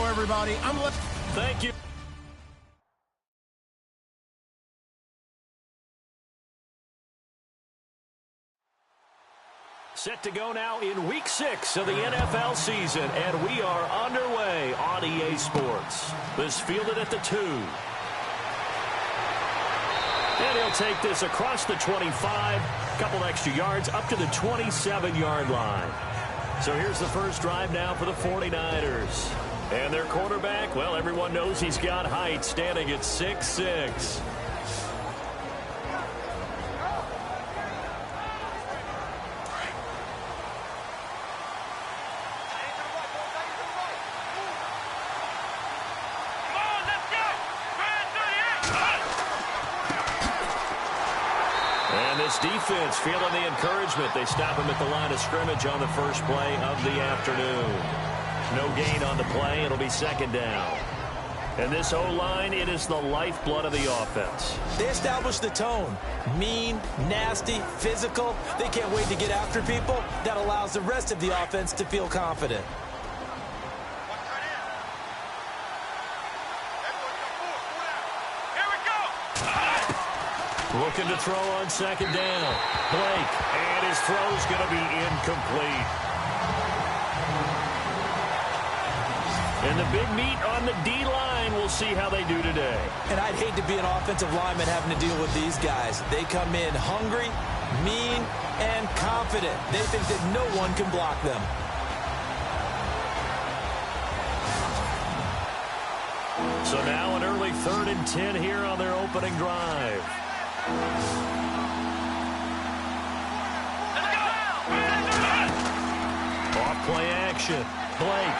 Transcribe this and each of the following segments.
Hello, everybody. Thank you. Set to go now in Week 6 of the NFL season, and we are underway on EA Sports. This fielded at the 2. And he'll take this across the 25, couple extra yards up to the 27-yard line. So here's the first drive now for the 49ers. And their quarterback, well, everyone knows he's got height, standing at 6'6". Defense feeling the encouragement. They stop him at the line of scrimmage on the first play of the afternoon. No gain on the play. It'll be second down. And this O-line, it is the lifeblood of the offense. They establish the tone. Mean, nasty, physical. They can't wait to get after people. That allows the rest of the offense to feel confident. Looking to throw on second down. Blake, and his throw's going to be incomplete. And the big meat on the D-line, we'll see how they do today. And I'd hate to be an offensive lineman having to deal with these guys. They come in hungry, mean, and confident. They think that no one can block them. So now an early 3rd and 10 here on their opening drive. Off play action. Blake.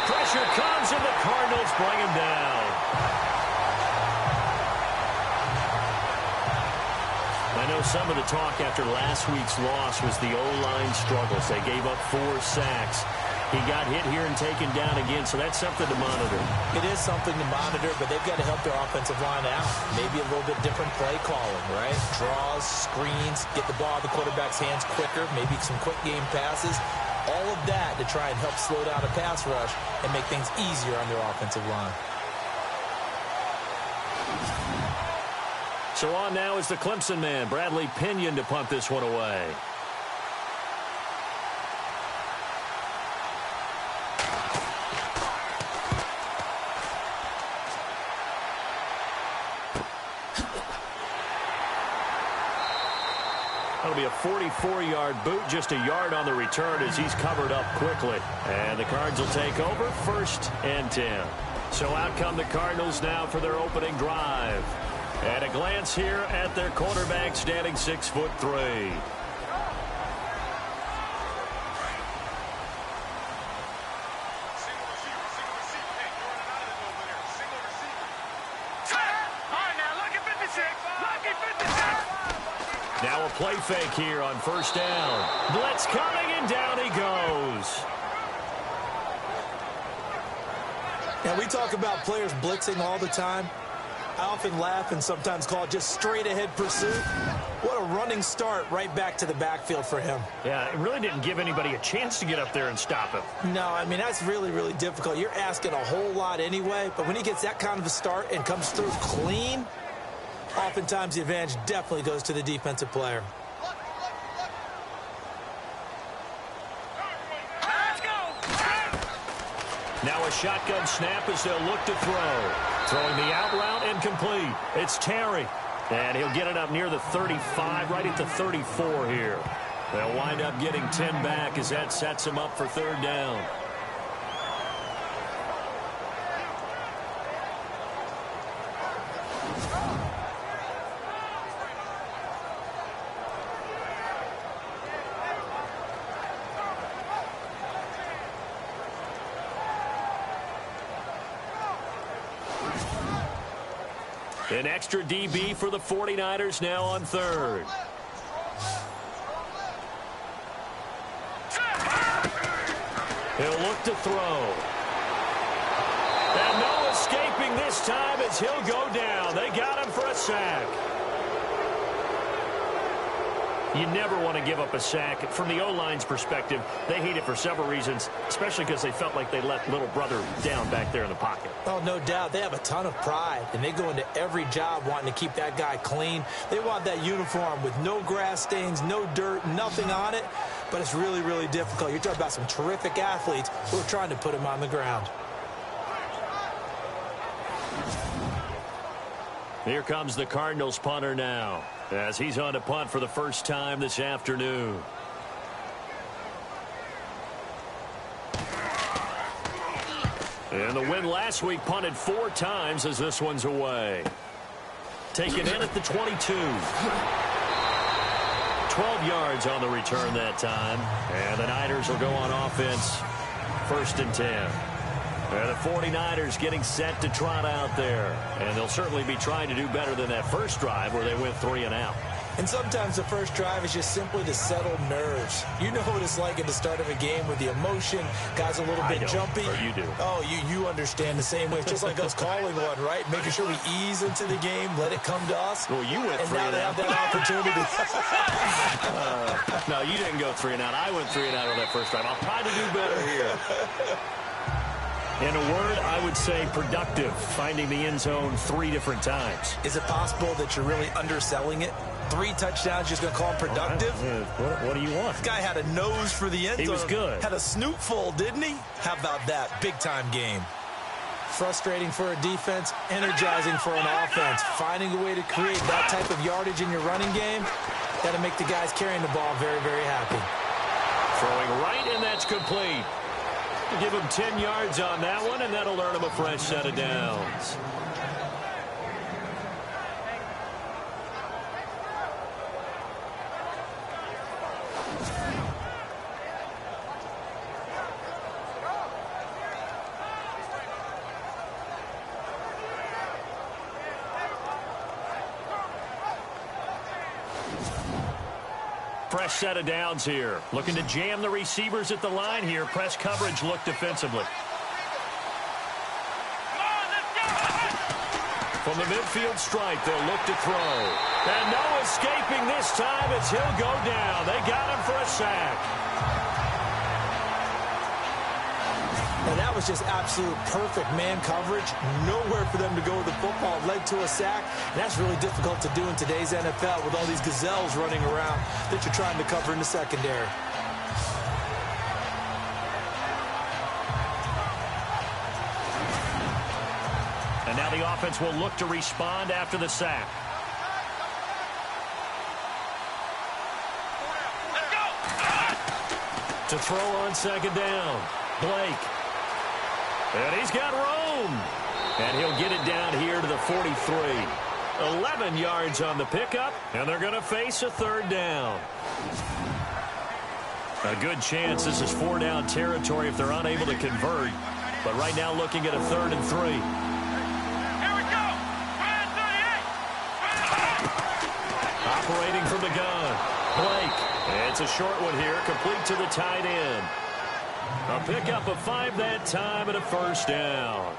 Pressure comes and the Cardinals bring him down. I know some of the talk after last week's loss was the O-line struggles. They gave up 4 sacks. He got hit here and taken down again, so that's something to monitor. It is something to monitor, but they've got to help their offensive line out. Maybe a little bit different play calling, right? Draws, screens, get the ball out of the quarterback's hands quicker, maybe some quick game passes. All of that to try and help slow down a pass rush and make things easier on their offensive line. So on now is the Clemson man, Bradley Pinion, to punt this one away. That'll be a 44-yard boot, just a yard on the return as he's covered up quickly. And the Cards will take over 1st and 10. So out come the Cardinals now for their opening drive. At a glance here at their quarterback, standing 6'3". Now a play fake here on 1st down. Blitz coming, and down he goes. Now, we talk about players blitzing all the time. I often laugh and sometimes call it just straight-ahead pursuit. What a running start right back to the backfield for him. Yeah, it really didn't give anybody a chance to get up there and stop him. No, I mean, that's really, really difficult. You're asking a whole lot anyway, but when he gets that kind of a start and comes through clean, oftentimes the advantage definitely goes to the defensive player. Now a shotgun snap as they'll look to throw. Throwing the out route and complete. It's Terry. And he'll get it up near the 35, right at the 34 here. They'll wind up getting 10 back as that sets him up for 3rd down. An extra DB for the 49ers now on 3rd. He'll look to throw. And no escaping this time as he'll go down. They got him for a sack. You never want to give up a sack. From the O-line's perspective, they hate it for several reasons, especially because they felt like they let little brother down back there in the pocket. Oh, no doubt. They have a ton of pride, and they go into every job wanting to keep that guy clean. They want that uniform with no grass stains, no dirt, nothing on it, but it's really, really difficult. You're talking about some terrific athletes who are trying to put him on the ground. Here comes the Cardinals punter now, as he's on to punt for the first time this afternoon. And the win last week punted 4 times as this one's away. Taken in at the 22. 12 yards on the return that time. And the Niners will go on offense, 1st and 10. And the 49ers getting set to trot out there. And they'll certainly be trying to do better than that first drive where they went 3 and out. And sometimes the first drive is just simply to settle nerves. You know what it's like at the start of a game with the emotion. Guys a little bit jumpy. Or you do. Oh, you understand the same way. It's just like us calling one, right? Making sure we ease into the game, let it come to us. Well, you went 3 and out. And now they have that opportunity. No, you didn't go 3 and out. I went 3 and out on that first drive. I'll try to do better here. In a word, I would say productive, finding the end zone 3 different times. Is it possible that you're really underselling it? 3 touchdowns, just going to call him productive? What do you want? This guy had a nose for the end zone. He was good. Had a snootful, didn't he? How about that? Big-time game. Frustrating for a defense, energizing for an offense. Finding a way to create that type of yardage in your running game, got to make the guys carrying the ball very, very happy. Throwing right, and that's complete. Give him 10 yards on that one, and that'll earn him a fresh set of downs. Fresh set of downs here. Looking to jam the receivers at the line here. Press coverage look defensively. From the midfield stripe, they'll look to throw. And no escaping this time as he'll go down. They got him for a sack. And that was just absolute perfect man coverage. Nowhere for them to go with the football. Led to a sack. And that's really difficult to do in today's NFL with all these gazelles running around that you're trying to cover in the secondary. And now the offense will look to respond after the sack. To throw on 2nd down. Blake. And he's got room. And he'll get it down here to the 43. 11 yards on the pickup, and they're going to face a 3rd down. A good chance this is 4-down territory if they're unable to convert. But right now looking at a 3rd and 3. Here we go. Operating from the gun. Blake. It's a short one here, complete to the tight end. A pickup of 5 that time and a 1st down.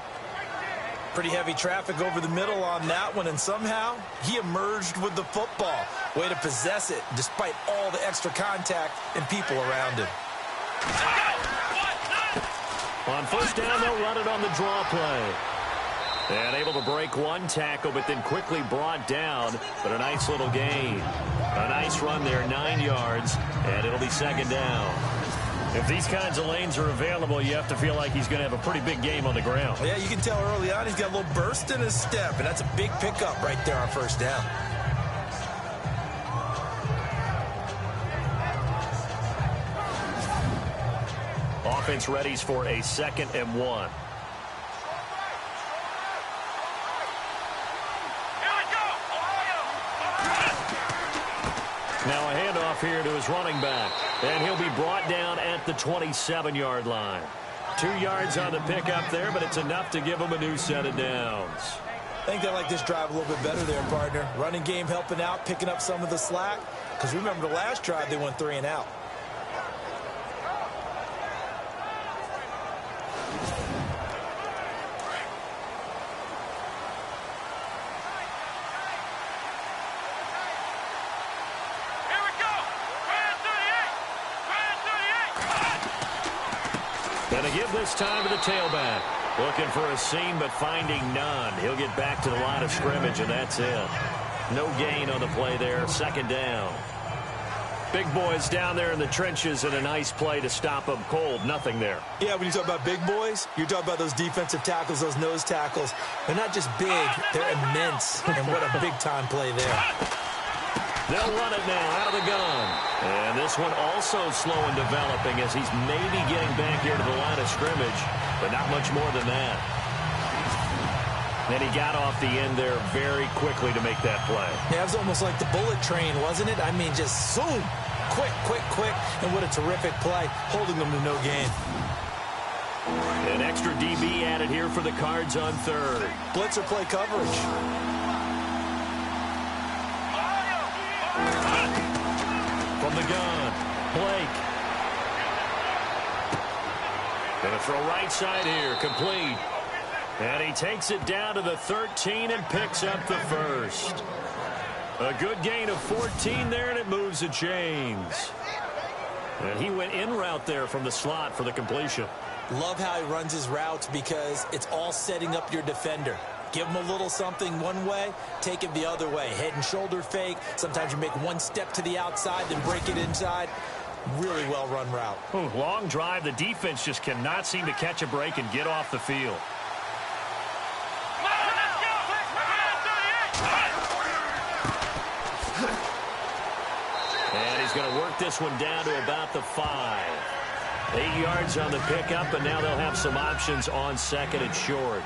Pretty heavy traffic over the middle on that one, and somehow he emerged with the football. Way to possess it despite all the extra contact and people around him. On 1st down, they'll run it on the draw play. And able to break 1 tackle, but then quickly brought down. But a nice little gain. A nice run there, 9 yards, and it'll be 2nd down. If these kinds of lanes are available, you have to feel like he's going to have a pretty big game on the ground. Yeah, you can tell early on he's got a little burst in his step, and that's a big pickup right there on 1st down. Offense readies for a 2nd and 1. Now a handoff here to his running back. And he'll be brought down at the 27-yard line. 2 yards on the pickup there, but it's enough to give him a new set of downs. I think they like this drive a little bit better there, partner. Running game helping out, picking up some of the slack. Because remember the last drive, they went 3 and out. Here we go. Gonna give this time to the tailback. Looking for a seam, but finding none. He'll get back to the line of scrimmage, and that's it. No gain on the play there. Second down. Big boys down there in the trenches, and a nice play to stop them cold. Nothing there. Yeah, when you talk about big boys, you're talking about those defensive tackles, those nose tackles. They're not just big, they're immense. And what a big-time play there. They'll run it now out of the gun. And this one also slow in developing as he's maybe getting back here to the line of scrimmage, but not much more than that. And he got off the end there very quickly to make that play. Yeah, it was almost like the bullet train, wasn't it? I mean, just zoom. Quick, quick, quick. And what a terrific play, holding them to no gain. An extra DB added here for the Cards on third. Blitzer play coverage. From the gun, Blake. Gonna throw right side here, complete. And he takes it down to the 13 and picks up the first. A good gain of 14 there, and it moves the chains. And he went in route there from the slot for the completion. Love how he runs his routes because it's all setting up your defender. Give him a little something one way, take him the other way. Head and shoulder fake. Sometimes you make one step to the outside, then break it inside. Really well-run route. Long drive. The defense just cannot seem to catch a break and get off the field. And he's going to work this one down to about the 5. 8 yards on the pickup, and now they'll have some options on second and short.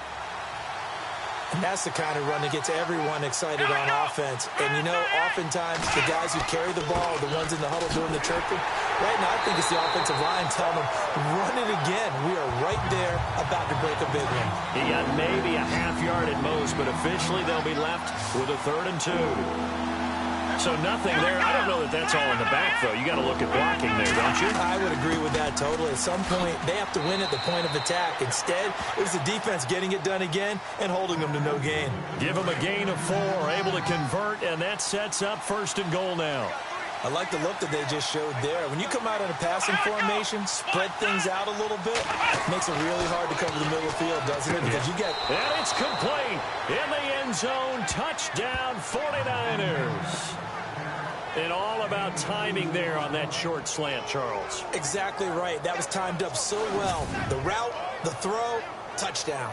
And that's the kind of run that gets everyone excited on offense. And, you know, oftentimes the guys who carry the ball are the ones in the huddle doing the chirping. Right now, I think it's the offensive line telling them, run it again. We are right there about to break a big one. He got maybe a half yard at most, but officially they'll be left with a 3rd and 2. So nothing there. I don't know that that's all in the back, though. You got to look at blocking there, don't you? I would agree with that totally. At some point, they have to win at the point of attack. Instead, it was the defense getting it done again and holding them to no gain. Give them a gain of 4, able to convert, and that sets up 1st and goal now. I like the look that they just showed there. When you come out in a passing formation, spread things out a little bit, makes it really hard to cover the middle of the field, doesn't it? Because you get... And it's complete in the end zone. Touchdown, 49ers. And all about timing there on that short slant, Charles. Exactly right. That was timed up so well. The route, the throw, touchdown.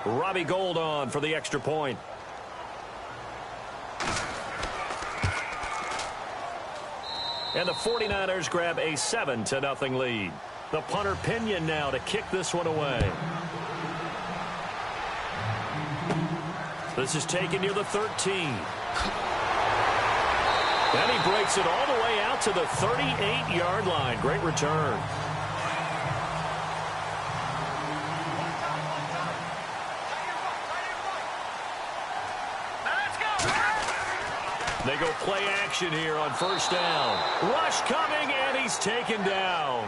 Robbie Gould on for the extra point. And the 49ers grab a 7-0 lead. The punter Pinion now to kick this one away. This is taken near the 13. And he breaks it all the way out to the 38-yard line. Great return. They go play action here on 1st down. Rush coming, and he's taken down.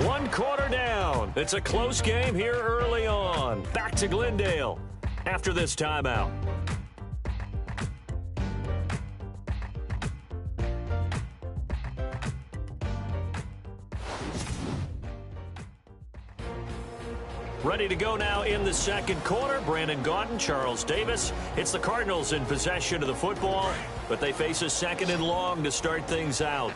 One quarter down. It's a close game here early on. Back to Glendale after this timeout. Ready to go now in the second quarter. Brandon Gaudin, Charles Davis. It's the Cardinals in possession of the football, but they face a 2nd and long to start things out.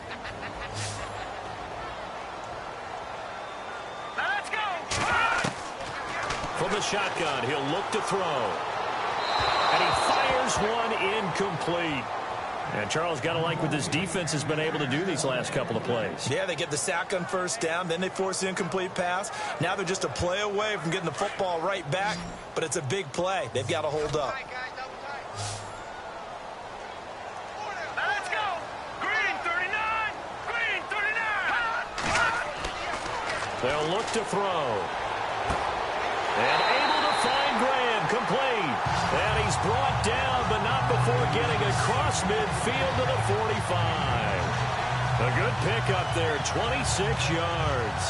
Let's go! From the shotgun, he'll look to throw. And he fires one incomplete. And Charles, got to like what this defense has been able to do these last couple of plays. Yeah, they get the sack on 1st down, then they force the incomplete pass. Now they're just a play away from getting the football right back, but it's a big play. They've got to hold up. Let's go! Green 39! Green 39! They'll look to throw. And able to find Graham, complete. And he's brought down, but not before getting across midfield to the 45. A good pick up there, 26 yards.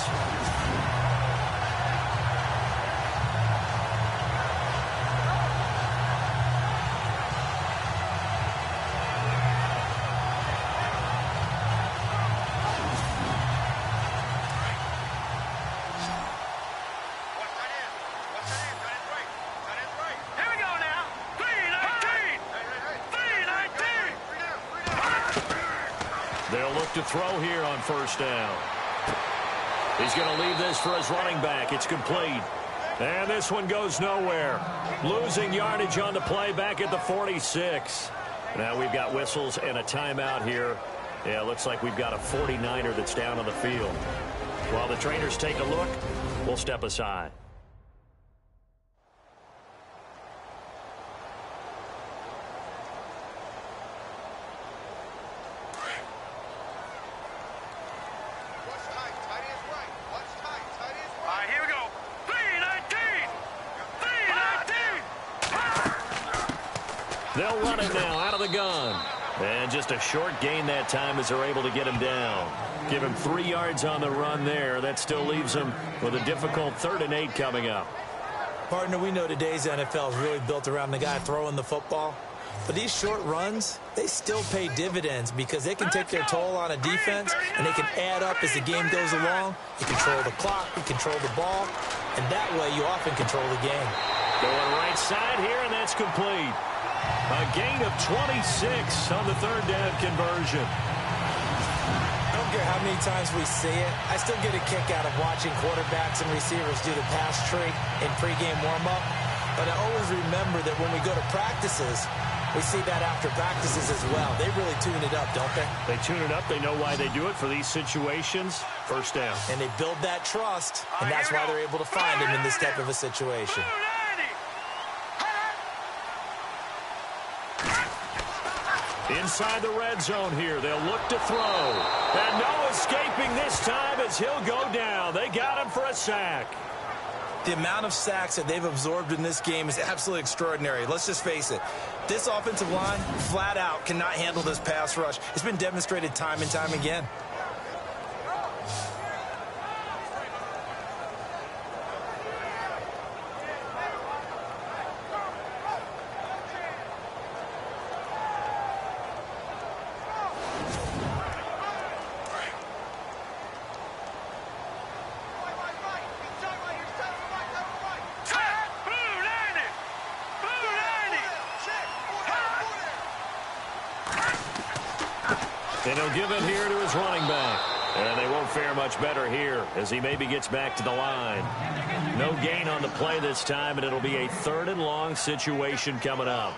They'll look to throw here on first down. He's going to leave this for his running back. It's complete. And this one goes nowhere. Losing yardage on the play back at the 46. Now we've got whistles and a timeout here. Yeah, it looks like we've got a 49er that's down on the field. While the trainers take a look, we'll step aside. They'll run it now out of the gun. And just a short gain that time as they're able to get him down. Give him 3 yards on the run there. That still leaves him with a difficult 3rd and 8 coming up. Partner, we know today's NFL is really built around the guy throwing the football. But these short runs, they still pay dividends because they can take their toll on a defense and they can add up as the game goes along. You control the clock, you control the ball, and that way you often control the game. Going right side here, and that's complete. A gain of 26 on the 3rd down conversion. I don't care how many times we see it. I still get a kick out of watching quarterbacks and receivers do the pass tree in pregame warm-up. But I always remember that when we go to practices, we see that after practices as well. They really tune it up, don't they? They tune it up. They know why they do it for these situations. First down. And they build that trust, and that's why they're able to find him in this type of a situation. Inside the red zone here. They'll look to throw. And no escaping this time as he'll go down. They got him for a sack. The amount of sacks that they've absorbed in this game is absolutely extraordinary. Let's just face it. This offensive line, flat out, cannot handle this pass rush. It's been demonstrated time and time again. And he'll give it here to his running back. And they won't fare much better here as he maybe gets back to the line. No gain on the play this time, and it'll be a 3rd and long situation coming up.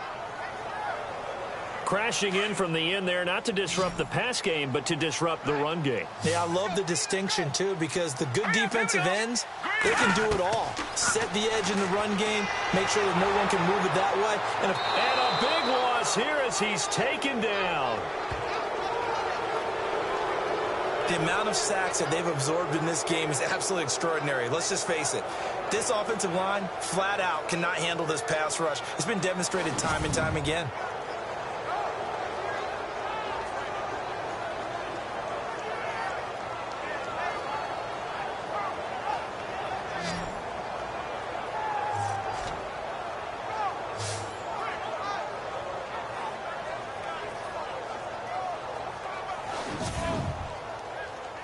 Crashing in from the end there, not to disrupt the pass game, but to disrupt the run game. Yeah, I love the distinction, too, because the good defensive ends, they can do it all. Set the edge in the run game, make sure that no one can move it that way. And a big loss here as he's taken down. The amount of sacks that they've absorbed in this game is absolutely extraordinary. Let's just face it. This offensive line, flat out, cannot handle this pass rush. It's been demonstrated time and time again.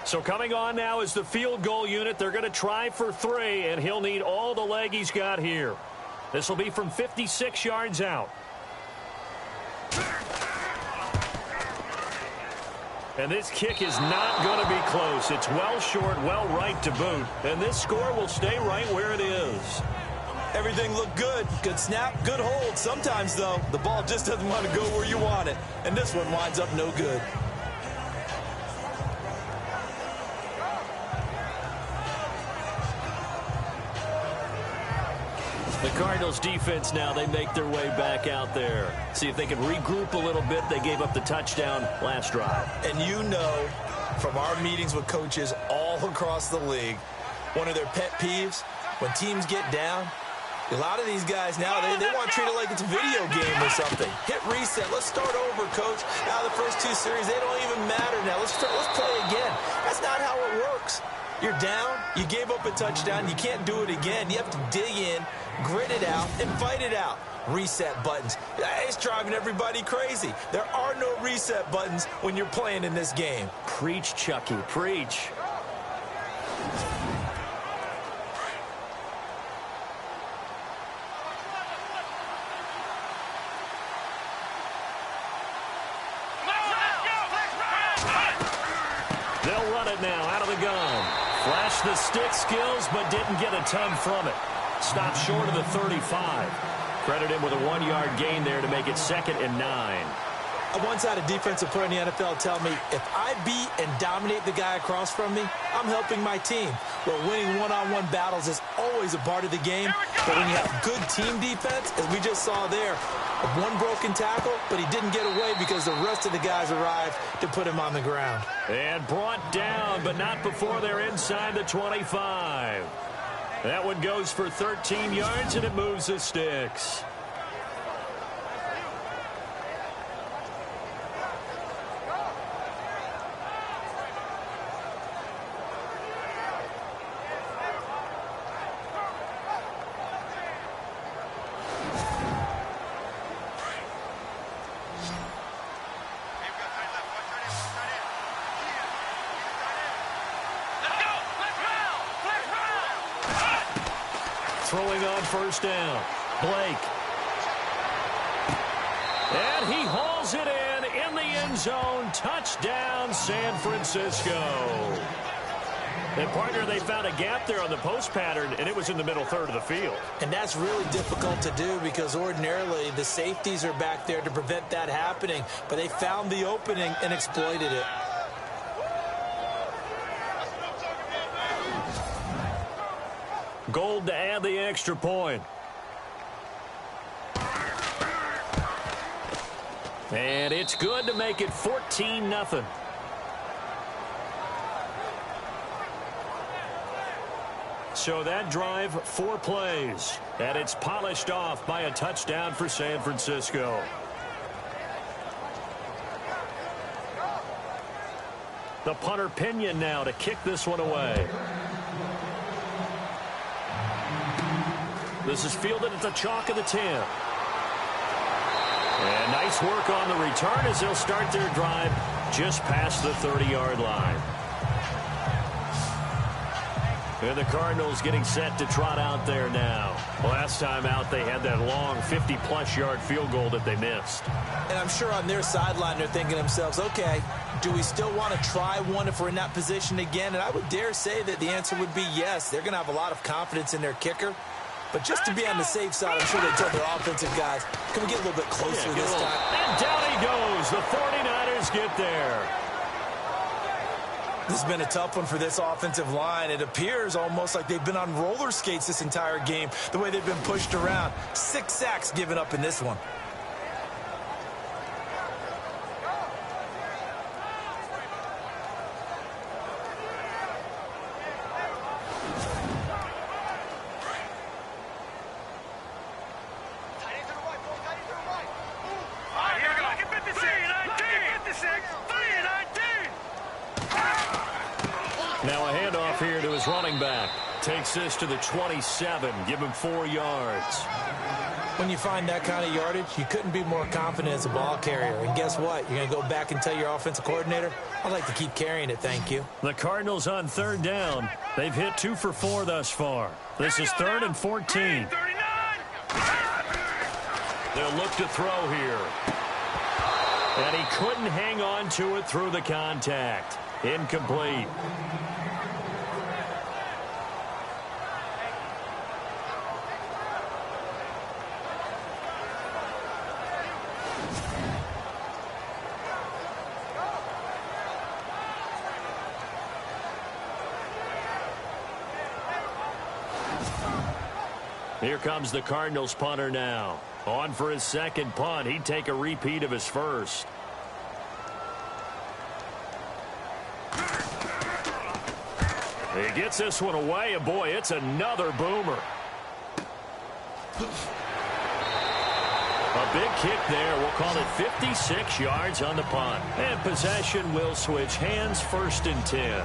So coming on now is the field goal unit. They're going to try for 3, and he'll need all the leg he's got here. This will be from 56 yards out. And this kick is not going to be close. It's well short, well right to boot. And this score will stay right where it is. Everything looked good. Good snap, good hold. Sometimes, though, the ball just doesn't want to go where you want it. And this one winds up no good. The Cardinals defense now, they make their way back out there. See if they can regroup a little bit. They gave up the touchdown last drive. And you know from our meetings with coaches all across the league, one of their pet peeves, when teams get down, A lot of these guys now, they want to treat it like it's a video game or something. Hit reset. Let's start over, coach. Now the first two series, they don't even matter now. Let's play again. That's not how it works. You're down. You gave up a touchdown. You can't do it again. You have to dig in, grit it out, and fight it out. Reset buttons. It's driving everybody crazy. There are no reset buttons when you're playing in this game. Preach, Chucky, preach. They'll run it now out of the gun. Flashed the stick skills, but didn't get a ton from it. Stopped short of the 35. Credit him with a 1-yard gain there to make it 2nd and 9. I once had a defensive player in the NFL tell me, if I beat and dominate the guy across from me, I'm helping my team. Well, winning one-on-one battles is always a part of the game, but when you have good team defense, as we just saw there, one broken tackle, but he didn't get away because the rest of the guys arrived to put him on the ground. And brought down, but not before they're inside the 25. That one goes for 13 yards, and it moves the sticks. Throwing on first down. Blake. And he hauls it in the end zone. Touchdown, San Francisco. And, partner, they found a gap there on the post pattern, and it was in the middle third of the field. And that's really difficult to do because ordinarily the safeties are back there to prevent that happening. But they found the opening and exploited it. Gold to add the extra point. And it's good to make it 14-0. So that drive, 4 plays. And it's polished off by a touchdown for San Francisco. The punter Pinion now to kick this one away. This is fielded at the chalk of the 10. And nice work on the return as they'll start their drive just past the 30-yard line. And the Cardinals getting set to trot out there now. Last time out, they had that long 50-plus yard field goal that they missed. And I'm sure on their sideline they're thinking to themselves, okay, do we still want to try one if we're in that position again? And I would dare say that the answer would be yes. They're going to have a lot of confidence in their kicker. But just to be on the safe side, I'm sure they told their offensive guys, can we get a little bit closer this time? And down he goes. The 49ers get there. This has been a tough one for this offensive line. It appears almost like they've been on roller skates this entire game, the way they've been pushed around. 6 sacks given up in this one. Now a handoff here to his running back. Takes this to the 27. Give him 4 yards. When you find that kind of yardage, you couldn't be more confident as a ball carrier. And guess what? You're going to go back and tell your offensive coordinator, I'd like to keep carrying it, thank you. The Cardinals on 3rd down. They've hit 2 for 4 thus far. This is 3rd and 14. They'll look to throw here. And he couldn't hang on to it through the contact. Incomplete. Here comes the Cardinals punter now. On for his second punt. He'd take a repeat of his first. He gets this one away, and boy, it's another boomer. A big kick there. We'll call it 56 yards on the punt. And possession will switch hands, 1st and 10.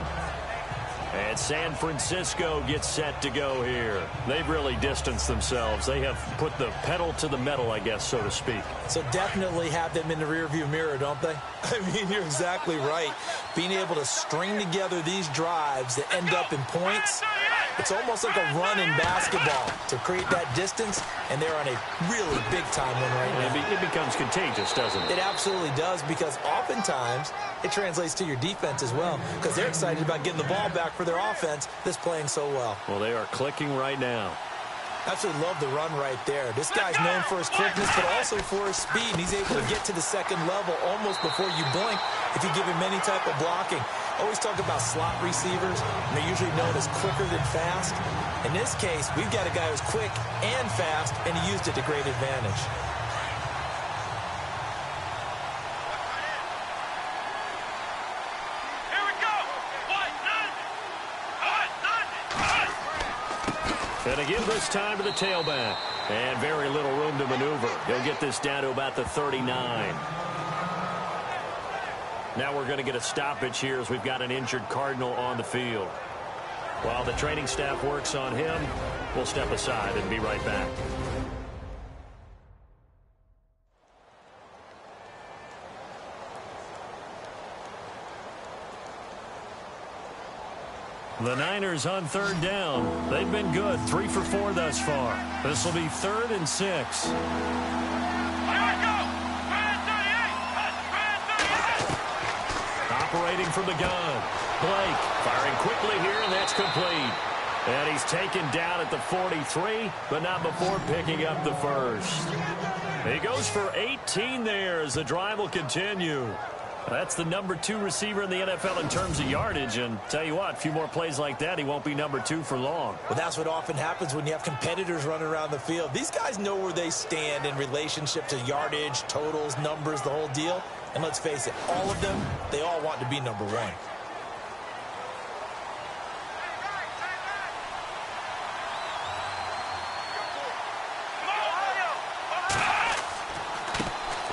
And San Francisco gets set to go here. They've really distanced themselves. They have put the pedal to the metal, I guess, so to speak. So definitely have them in the rearview mirror, don't they? I mean, you're exactly right. Being able to string together these drives that end up in points, it's almost like a run in basketball to create that distance, and they're on a really big-time one right now. It becomes contagious, doesn't it? It absolutely does, because oftentimes it translates to your defense as well, because they're excited about getting the ball back for their offense that's playing so well. Well, they are clicking right now. Absolutely love the run right there. This guy's known for his quickness, but also for his speed. And he's able to get to the second level almost before you blink if you give him any type of blocking. Always talk about slot receivers, and they're usually known as quicker than fast. In this case, we've got a guy who's quick and fast, and he used it to great advantage. Going to give this time to the tailback. And very little room to maneuver. He'll get this down to about the 39. Now we're going to get a stoppage here as we've got an injured Cardinal on the field. While the training staff works on him, we'll step aside and be right back. The Niners on 3rd down. They've been good, 3 for 4 thus far. This will be 3rd and 6. Operating from the gun. Blake firing quickly here, and that's complete. And he's taken down at the 43, but not before picking up the first. He goes for 18 there as the drive will continue. That's the number 2 receiver in the NFL in terms of yardage, and tell you what, a few more plays like that, he won't be number 2 for long. Well, that's what often happens when you have competitors running around the field. These guys know where they stand in relationship to yardage, totals, numbers, the whole deal. And let's face it, all of them, they all want to be number 1.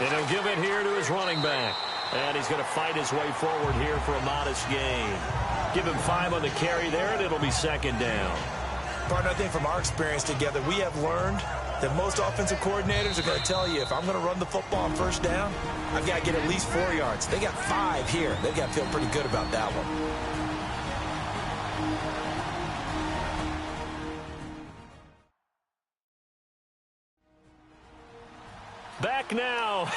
And he'll give it here to his running back. And he's going to fight his way forward here for a modest gain. Give him 5 on the carry there, and it'll be 2nd down. Partner, I think from our experience together, we have learned that most offensive coordinators are going to tell you, if I'm going to run the football on 1st down, I've got to get at least 4 yards. They got 5 here. They've got to feel pretty good about that one. Back now.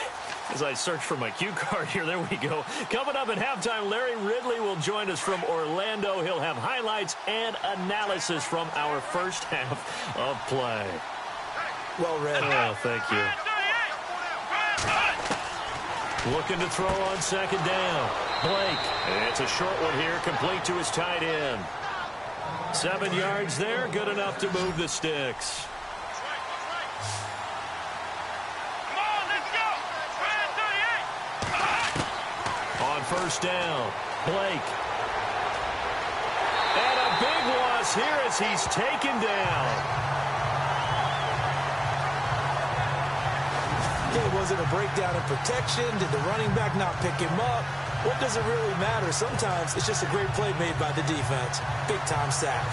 As I search for my cue card here, there we go. Coming up at halftime, Larry Ridley will join us from Orlando. He'll have highlights and analysis from our first half of play. Well read. Oh, thank you. Looking to throw on 2nd down. Blake. And it's a short one here, complete to his tight end. 7 yards there, good enough to move the sticks. On 1st down, Blake. And a big loss here as he's taken down. Was it a breakdown in protection? Did the running back not pick him up? What does it really matter? Sometimes it's just a great play made by the defense. Big-time sack.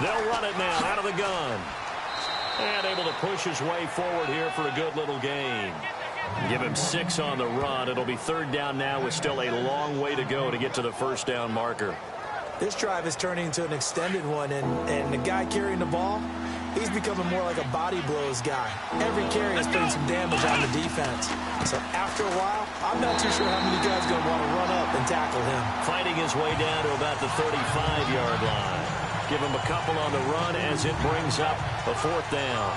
They'll run it now out of the gun. And able to push his way forward here for a good little gain. Give him 6 on the run. It'll be 3rd down now with still a long way to go to get to the 1st down marker. This drive is turning into an extended one, and the guy carrying the ball, he's becoming more like a body blows guy. Every carry is putting some damage on the defense. So after a while, I'm not too sure how many guys are going to want to run up and tackle him. Fighting his way down to about the 35-yard line. Give him a couple on the run as it brings up a 4th down.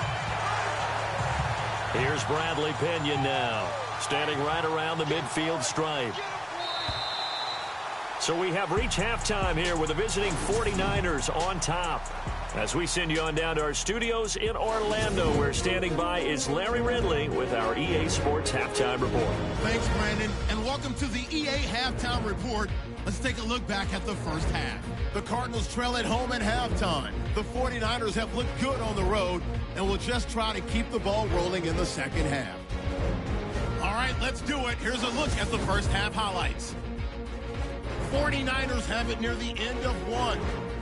Here's Bradley Pinion now, standing right around the midfield stripe. So we have reached halftime here with the visiting 49ers on top. As we send you on down to our studios in Orlando, where standing by is Larry Ridley with our EA Sports Halftime Report. Thanks, Brandon, and welcome to the EA Halftime Report. Let's take a look back at the first half. The Cardinals trail at home at halftime. The 49ers have looked good on the road and will just try to keep the ball rolling in the second half. All right, let's do it. Here's a look at the first half highlights. 49ers have it near the end of one.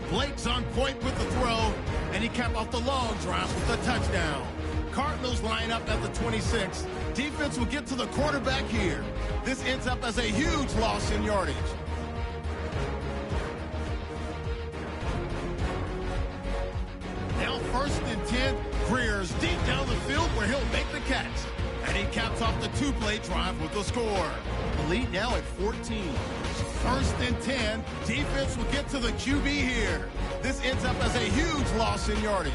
Blake's on point with the throw, and he capped off the long drive with a touchdown. Cardinals line up at the 26. Defense will get to the quarterback here. This ends up as a huge loss in yardage. Now 1st and 10. Greer's deep down the field where he'll make the catch. And he caps off the two-play drive with a score. The lead now at 14. 1st and 10. Defense will get to the QB here. This ends up as a huge loss in yardage.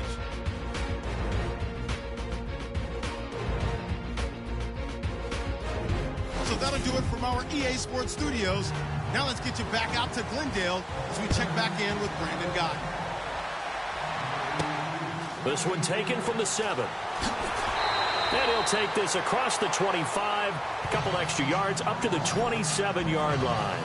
So that'll do it from our EA Sports Studios. Now let's get you back out to Glendale as we check back in with Brandon Gott. This one taken from the 7. And he'll take this across the 25, a couple extra yards up to the 27-yard line.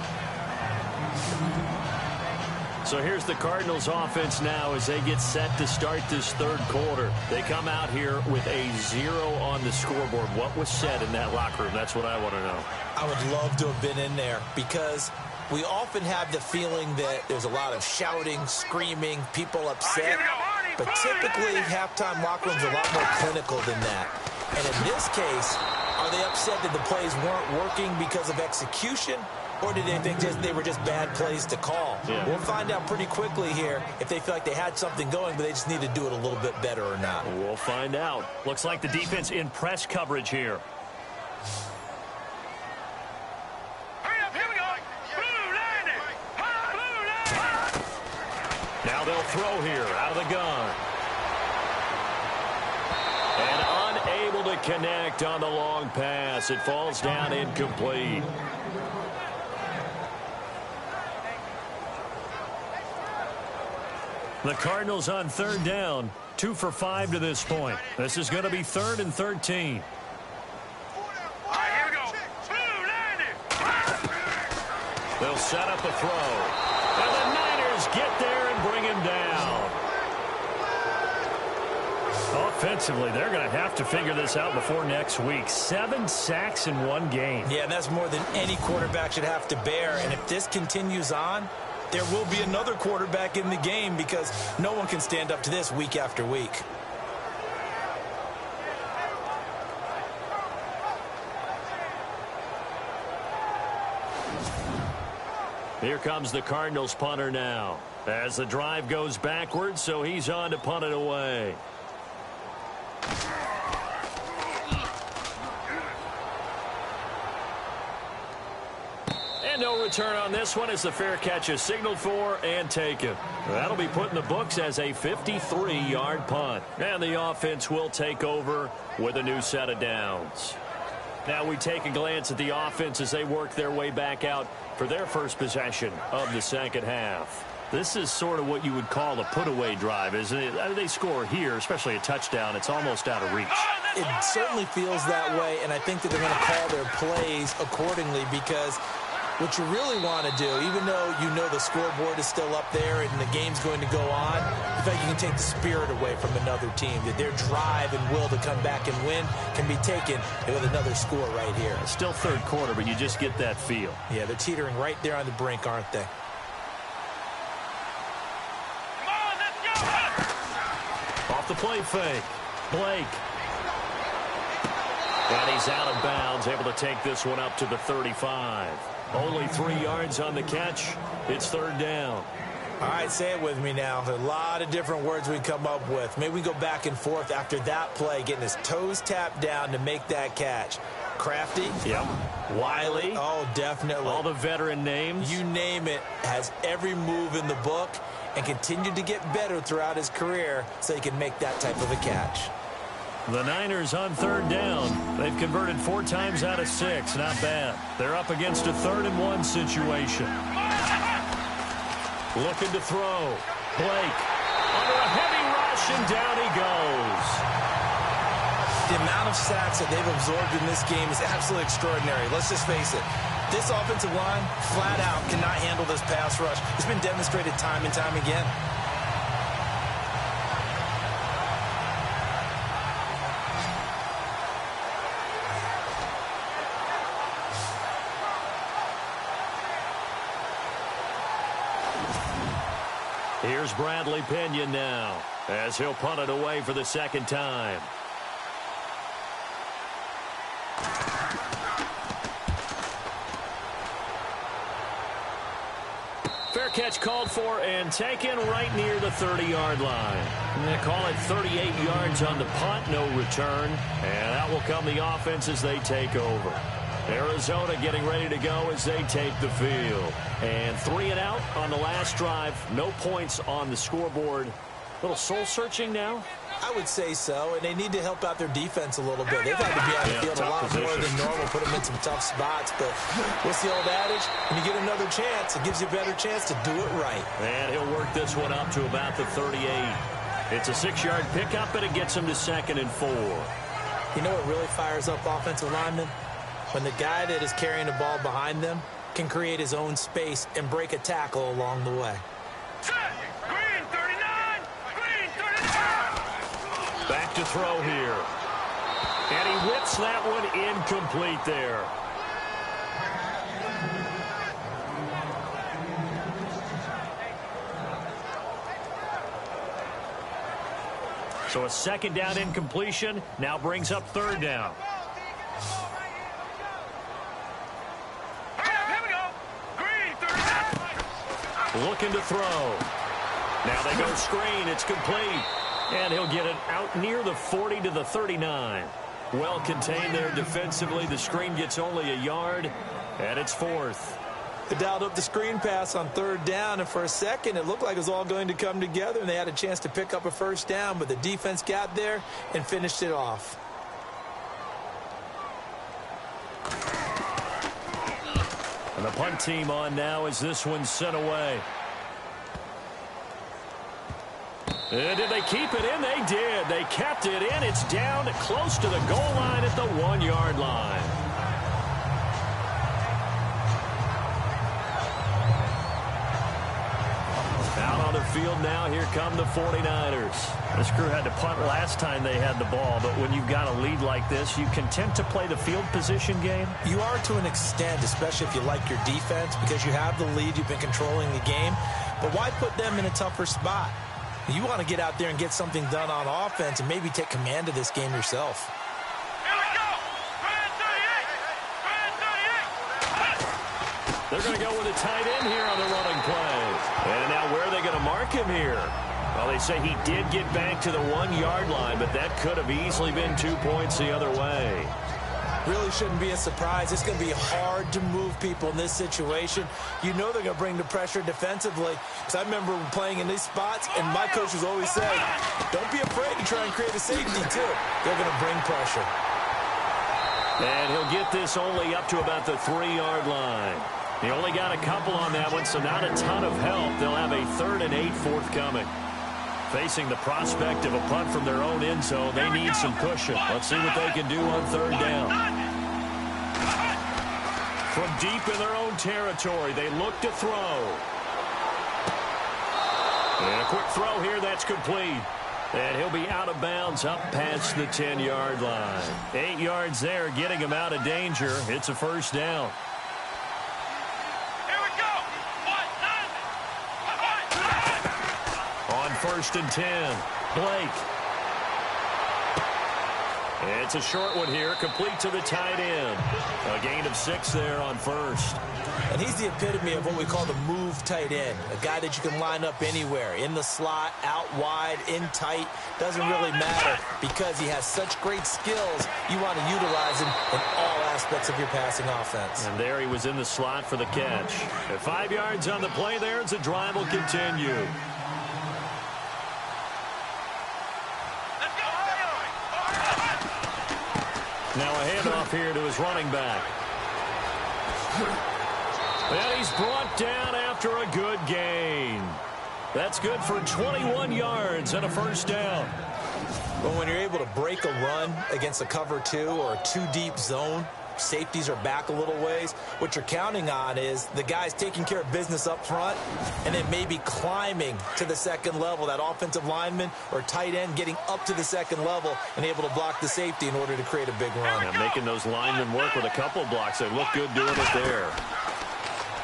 So here's the Cardinals offense now as they get set to start this third quarter. They come out here with a 0 on the scoreboard. What was said in that locker room? That's what I want to know. I would love to have been in there because we often have the feeling that there's a lot of shouting, screaming, people upset. But typically, halftime locker rooms are a lot more clinical than that. And in this case, are they upset that the plays weren't working because of execution? Or did they think they were just bad plays to call? Yeah. We'll find out pretty quickly here if they feel like they had something going, but they just need to do it a little bit better or not. We'll find out. Looks like the defense in press coverage here. Hurry up, here we go. Blue line it. Blue line. Now they'll throw here out of the gun. And unable to connect on the long pass. It falls down incomplete. The Cardinals on 3rd down, 2 for 5 to this point. This is going to be 3rd and 13. All right, here we go. Blue line it. They'll set up a throw. And the Niners get there and bring him down. Offensively, they're going to have to figure this out before next week. 7 sacks in one game. Yeah, and that's more than any quarterback should have to bear. And if this continues on, there will be another quarterback in the game because no one can stand up to this week after week. Here comes the Cardinals punter now. As the drive goes backwards, so he's on to punt it away. No return on this one as the fair catch is signaled for and taken. That'll be put in the books as a 53-yard punt. And the offense will take over with a new set of downs. Now we take a glance at the offense as they work their way back out for their first possession of the second half. This is sort of what you would call a put-away drive, isn't it? I mean, they score here, especially a touchdown. It's almost out of reach. It certainly feels that way, and I think that they're going to call their plays accordingly because what you really want to do, even though you know the scoreboard is still up there and the game's going to go on, in fact, you can take the spirit away from another team, that their drive and will to come back and win can be taken with another score right here. It's still third quarter, but you just get that feel. Yeah, they're teetering right there on the brink, aren't they? Come on, let's go. Off the play fake. Blake. And he's out of bounds, able to take this one up to the 35. Only 3 yards on the catch. It's 3rd down. All right, say it with me now. There's a lot of different words we come up with. Maybe we go back and forth after that play, getting his toes tapped down to make that catch. Crafty. Yep. Wiley. Oh, definitely. All the veteran names. You name it. Has every move in the book and continued to get better throughout his career so he can make that type of a catch. The Niners on 3rd down. They've converted 4 times out of 6. Not bad. They're up against a 3rd and 1 situation. Looking to throw. Blake under a heavy rush, and down he goes. The amount of sacks that they've absorbed in this game is absolutely extraordinary. Let's just face it. This offensive line, flat out, cannot handle this pass rush. It's been demonstrated time and time again. Here's Bradley Pinion now, as he'll punt it away for the second time. Fair catch called for and taken right near the 30-yard line. They call it 38 yards on the punt, no return. And out will come the offense as they take over. Arizona getting ready to go as they take the field. And 3 and out on the last drive. No points on the scoreboard. A little soul-searching now? I would say so, and they need to help out their defense a little bit. They've had to be on the field a lot more than normal, put them in some tough spots. But what's the old adage? When you get another chance, it gives you a better chance to do it right. And he'll work this one up to about the 38. It's a 6-yard pickup, and it gets him to 2nd and 4. You know what really fires up offensive linemen? When the guy that is carrying the ball behind them can create his own space and break a tackle along the way. Green 39! Green 39! Back to throw here. And he whips that one incomplete there. So a 2nd down incompletion now brings up 3rd down. Looking to throw. Now they go screen. It's complete. And he'll get it out near the 40 to the 39. Well contained there defensively. The screen gets only a yard, and it's 4th. They dialed up the screen pass on 3rd down, and for a second it looked like it was all going to come together, and they had a chance to pick up a 1st down, but the defense got there and finished it off. And the punt team on now as this one's sent away. And did they keep it in? They did. They kept it in. It's down close to the goal line at the 1-yard line. Out on the field now, here come the 49ers. This crew had to punt last time they had the ball, but when you've got a lead like this, you content to play the field position game? You are to an extent, especially if you like your defense, because you have the lead, you've been controlling the game. But why put them in a tougher spot? You want to get out there and get something done on offense and maybe take command of this game yourself. Here we go! Grand 38! Grand 38! They're going to go with a tight end here on the running play. And now where are they going to mark him here? Well, they say he did get back to the 1-yard line, but that could have easily been 2 points the other way. Really shouldn't be a surprise. It's going to be hard to move people in this situation. You know they're going to bring the pressure defensively. Because I remember playing in these spots, and my coaches always say, don't be afraid to try and create a safety, too. They're going to bring pressure. And he'll get this only up to about the 3-yard line. He only got a couple on that one, so not a ton of help. They'll have a 3rd and 8 forthcoming. Facing the prospect of a punt from their own end zone, they need some cushion. Let's see what they can do on 3rd down. From deep in their own territory, they look to throw. And a quick throw here, that's complete. And he'll be out of bounds up past the 10-yard line. 8 yards there, getting him out of danger. It's a 1st down. On 1st and 10, Blake. It's a short one here, complete to the tight end. A gain of 6 there on 1st. And he's the epitome of what we call the move tight end. A guy that you can line up anywhere, in the slot, out wide, in tight. Doesn't really matter because he has such great skills. You want to utilize him in all aspects of your passing offense. And there he was in the slot for the catch. At 5 yards on the play there, as the drive will continue. Now a handoff here to his running back. And he's brought down after after a good gain. That's good for 21 yards and a first down. But when you're able to break a run against a cover 2 or a 2-deep zone, safeties are back a little ways. What you're counting on is the guys taking care of business up front and then maybe climbing to the second level. That offensive lineman or tight end getting up to the second level and able to block the safety in order to create a big run. And making those linemen work with a couple blocks. They look good doing it there.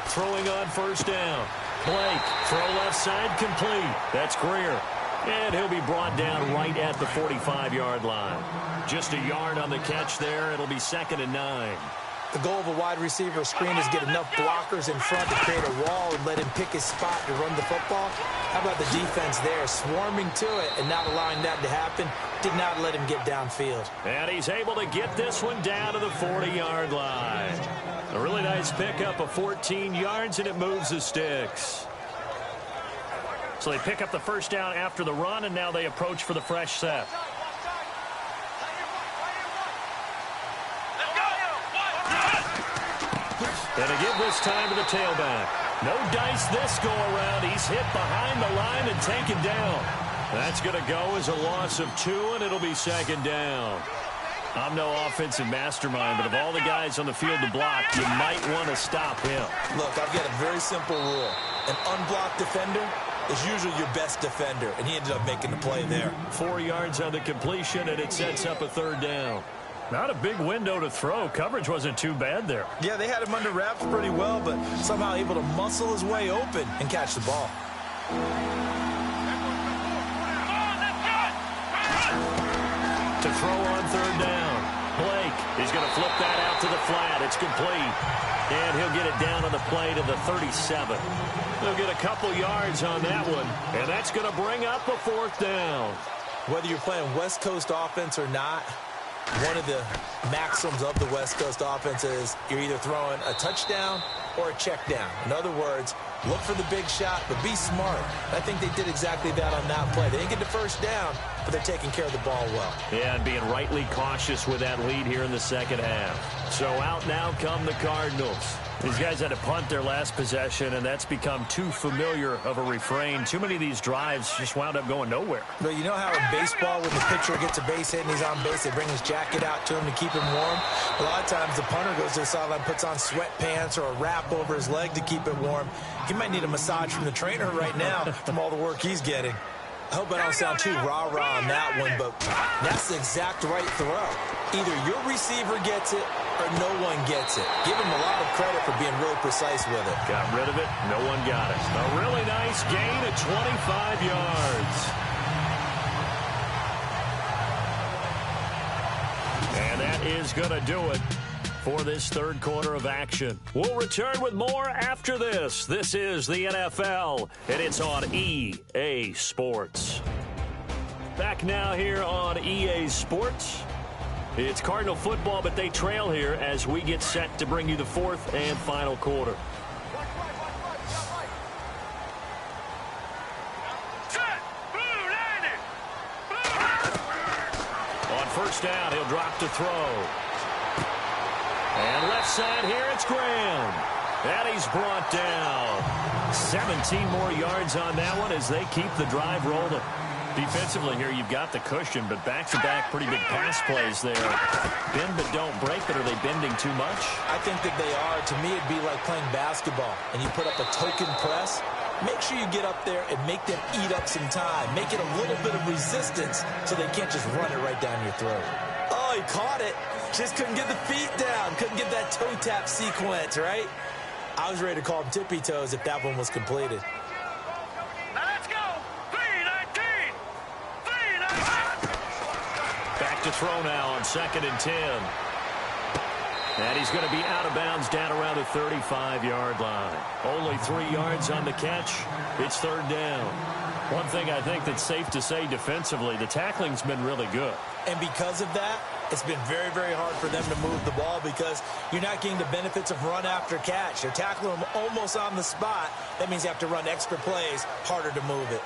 Throwing on first down. Blake, throw left side, complete. That's Greer. And he'll be brought down right at the 45-yard line. Just a yard on the catch there. It'll be 2nd and 9. The goal of a wide receiver screen is get enough blockers in front to create a wall and let him pick his spot to run the football. How about the defense there, swarming to it and not allowing that to happen? Did not let him get downfield. And he's able to get this one down to the 40-yard line. A really nice pickup of 14 yards, and it moves the sticks. So they pick up the first down after the run, and now they approach for the fresh set. And they give this time to the tailback. No dice this go-around. He's hit behind the line and taken down. That's going to go as a loss of 2, and it'll be 2nd down. I'm no offensive mastermind, but of all the guys on the field to block, you might want to stop him. Look, I've got a very simple rule. An unblocked defender is usually your best defender, and he ended up making the play there. 4 yards on the completion, and it sets up a 3rd down. Not a big window to throw. Coverage wasn't too bad there. Yeah, they had him under wraps pretty well, but somehow able to muscle his way open and catch the ball. To throw on 3rd down. Blake is going to flip that out to the flat. It's complete. And he'll get it down on the play to the 37. He'll get a couple yards on that one, and that's going to bring up a 4th down. Whether you're playing West Coast offense or not, one of the maxims of the West Coast offense is you're either throwing a touchdown or a check down. In other words, look for the big shot, but be smart. I think they did exactly that on that play. They didn't get the first down, but they're taking care of the ball well. Yeah, and being rightly cautious with that lead here in the second half. So out now come the Cardinals. These guys had to punt their last possession, and that's become too familiar of a refrain. Too many of these drives just wound up going nowhere. But you know how in baseball, when the pitcher gets a base hit and he's on base, they bring his jacket out to him to keep him warm? A lot of times the punter goes to the sideline, puts on sweatpants or a wrap over his leg to keep it warm. He might need a massage from the trainer right now from all the work he's getting. I hope I don't sound too rah-rah on that one, but that's the exact right throw. Either your receiver gets it or no one gets it. Give him a lot of credit for being really precise with it. Got rid of it. No one got it. A really nice gain of 25 yards. And that is going to do it for this 3rd quarter of action. We'll return with more after this. This is the NFL, and it's on EA Sports. Back now here on EA Sports. It's Cardinal football, but they trail here as we get set to bring you the 4th and final quarter. On first down, he'll drop to throw. And left side here, it's Graham. And he's brought down. 17 more yards on that one as they keep the drive rolling. Defensively here, you've got the cushion, but back-to-back pretty big pass plays there. Bend but don't break, but are they bending too much? I think that they are. To me, it'd be like playing basketball, and you put up a token press. Make sure you get up there and make them eat up some time. Make it a little bit of resistance so they can't just run it right down your throat. Oh, he caught it. Just couldn't get the feet down. Couldn't get that toe tap sequence, right? I was ready to call him tippy toes if that one was completed. Now let's go. 3-19. 3-19. Back to throw now on 2nd and 10. And he's going to be out of bounds down around the 35-yard line. Only 3 yards on the catch. It's 3rd down. One thing I think that's safe to say defensively, the tackling's been really good. And because of that, it's been very, very hard for them to move the ball because you're not getting the benefits of run after catch. You're tackling them almost on the spot. That means you have to run extra plays, harder to move it.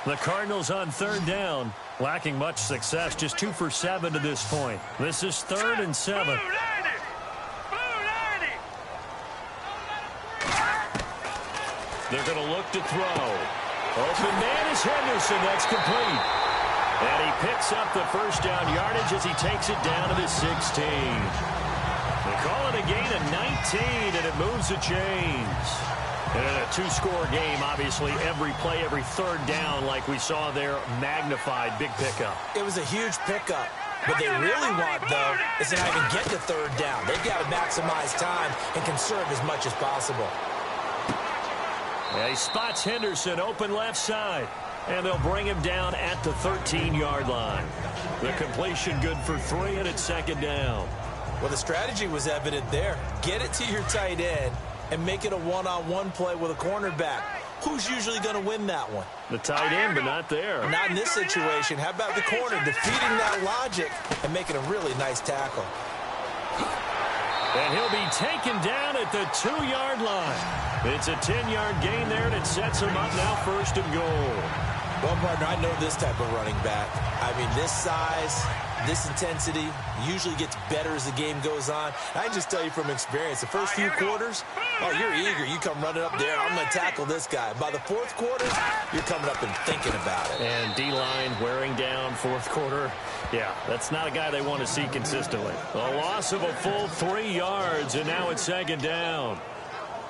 The Cardinals on 3rd down, lacking much success, just 2 for 7 to this point. This is 3rd and 7. Blue 90. Blue 90. They're going to look to throw. Open man is Henderson. That's complete. And he picks up the first down yardage as he takes it down to the 16. They call it a gain of 19, and it moves the chains. And in a two-score game, obviously, every play, every third down, like we saw there, magnified. Big pickup. It was a huge pickup. What they really want, though, is to not even get to third down. They've got to maximize time and conserve as much as possible. Yeah, he spots Henderson open left side. And they'll bring him down at the 13-yard line. The completion good for 3, and it's second down. Well, the strategy was evident there. Get it to your tight end and make it a one-on-one play with a cornerback. Who's usually going to win that one? The tight end, but not there. Not in this situation. How about the corner defeating that logic and making a really nice tackle? And he'll be taken down at the 2-yard line. It's a 10-yard gain there, and it sets him up now first and goal. Well, partner, I know this type of running back. I mean, this size, this intensity usually gets better as the game goes on. I can just tell you from experience, the first few quarters, oh, you're eager. You come running up there, I'm going to tackle this guy. By the fourth quarter, you're coming up and thinking about it. And D-line wearing down fourth quarter. Yeah, that's not a guy they want to see consistently. A loss of a full 3 yards, and now it's second down.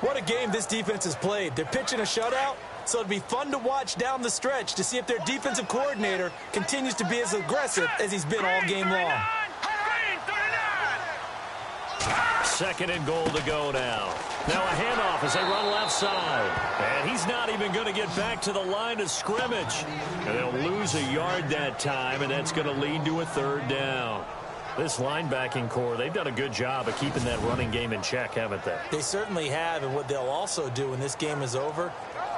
What a game this defense has played. They're pitching a shutout, so it'll be fun to watch down the stretch to see if their defensive coordinator continues to be as aggressive as he's been all game long. Second and goal to go now. Now a handoff as they run left side. And he's not even going to get back to the line of scrimmage. And they'll lose a yard that time, and that's going to lead to a third down. This linebacking core, they've done a good job of keeping that running game in check, haven't they? They certainly have, and what they'll also do when this game is over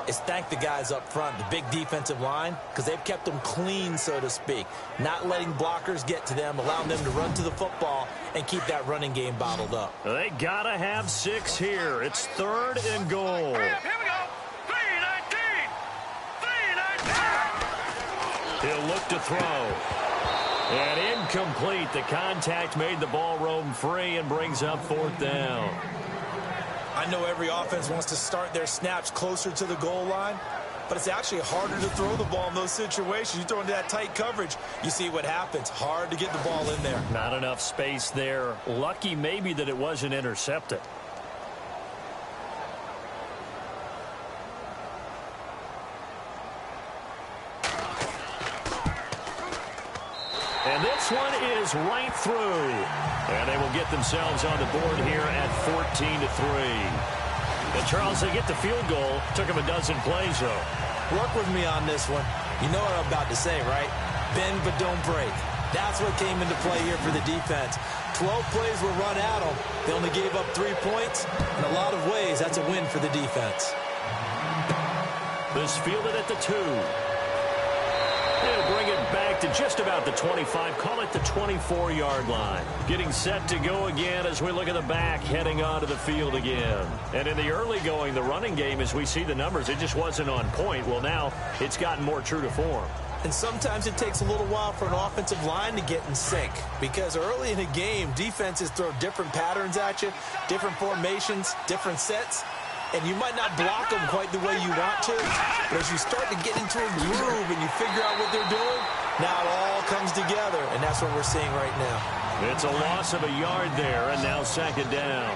is thank the guys up front, the big defensive line, because they've kept them clean, so to speak. Not letting blockers get to them, allowing them to run to the football and keep that running game bottled up. They got to have 6 here. It's third and goal. Here we go. 3-19. 3-19. He'll look to throw. And incomplete. The contact made the ball roam free and brings up fourth down. I know every offense wants to start their snaps closer to the goal line, but it's actually harder to throw the ball in those situations. You throw into that tight coverage, you see what happens. Hard to get the ball in there. Not enough space there. Lucky maybe that it wasn't intercepted. And this one is right through. And they will get themselves on the board here at 14-3. And Charles, they get the field goal. Took them a dozen plays, though. Work with me on this one. You know what I'm about to say, right? Bend but don't break. That's what came into play here for the defense. 12 plays were run at them. They only gave up 3 points. In a lot of ways, that's a win for the defense. This fielded at the 2. They'll bring it back to just about the 25. Call it the 24-yard line. Getting set to go again as we look at the back, heading onto the field again. And in the early going, the running game, as we see the numbers, it just wasn't on point. Well, now it's gotten more true to form. And sometimes it takes a little while for an offensive line to get in sync, because early in a game, defenses throw different patterns at you, different formations, different sets, and you might not block them quite the way you want to, but as you start to get into a groove and you figure out what they're doing, now it all comes together, and that's what we're seeing right now. It's a loss of a yard there, and now second down.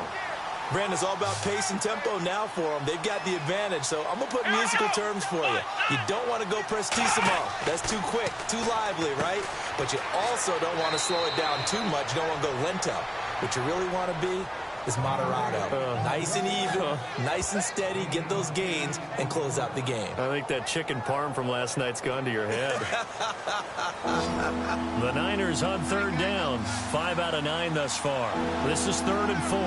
Brandon, it's all about pace and tempo now for them. They've got the advantage, so I'm going to put musical terms for you. You don't want to go prestissimo. That's too quick, too lively, right? But you also don't want to slow it down too much. You don't want to go lento. What you really want to be is moderato. Nice and even, nice and steady, get those gains, and close out the game. I think that chicken parm from last night's gone to your head. The Niners on third down. 5 out of 9 thus far. This is 3rd and 4.